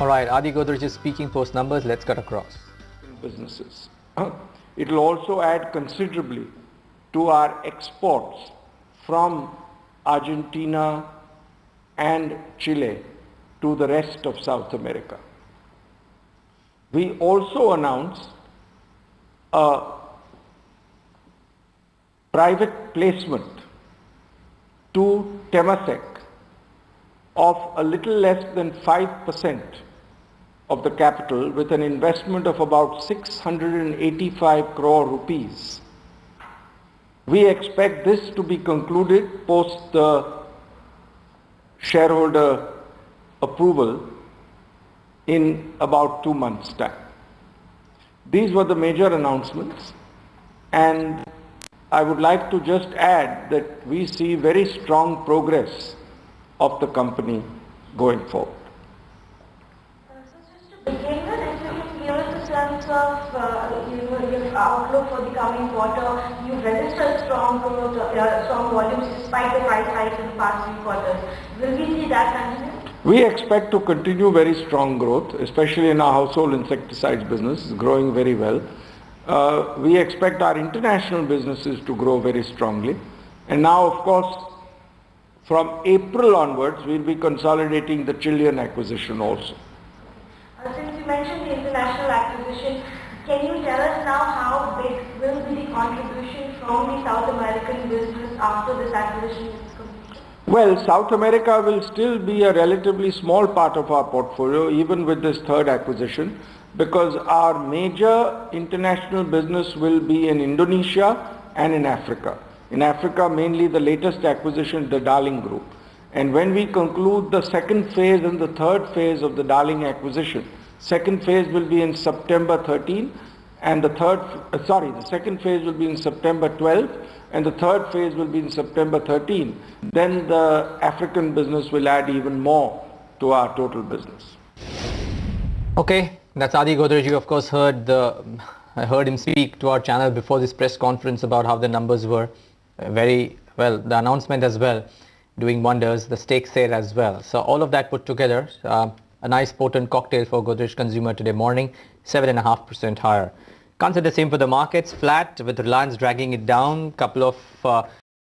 All right, Adi Godrej is speaking post numbers. Let's cut across. Businesses. It will also add considerably to our exports from Argentina and Chile to the rest of South America. We also announced a private placement to Temasek of a little less than 5% of the capital with an investment of about 685 crore rupees. We expect this to be concluded post the shareholder approval in about 2 months' time. These were the major announcements, and I would like to just add that we see very strong progress of the company going forward. So just to begin with, if you can give us a sense of your outlook for the coming quarter, you've registered strong growth, strong volumes despite the price hikes in the past few quarters. Will we see that continue? We expect to continue very strong growth, especially in our household insecticides business. It's growing very well. We expect our international businesses to grow very strongly. And now, of course, from April onwards, we'll be consolidating the Chilean acquisition also. Since you mentioned the international acquisition, can you tell us now how big will be the contribution from the South American business after this acquisition is completed? Well, South America will still be a relatively small part of our portfolio, even with this third acquisition, because our major international business will be in Indonesia and in Africa. In Africa, mainly the latest acquisition, the Darling Group. And when we conclude the second phase and the third phase of the Darling acquisition, second phase will be in September 13, and the second phase will be in September 12, and the third phase will be in September 13. Then the African business will add even more to our total business. Okay, that's Adi Godrej. You of course heard him speak to our channel before this press conference about how the numbers were very well. The announcement as well, doing wonders. The stake sale as well. So all of that put together, a nice potent cocktail for Godrej Consumer today morning, 7.5% higher. Can't say the same for the markets, flat with Reliance dragging it down. Couple of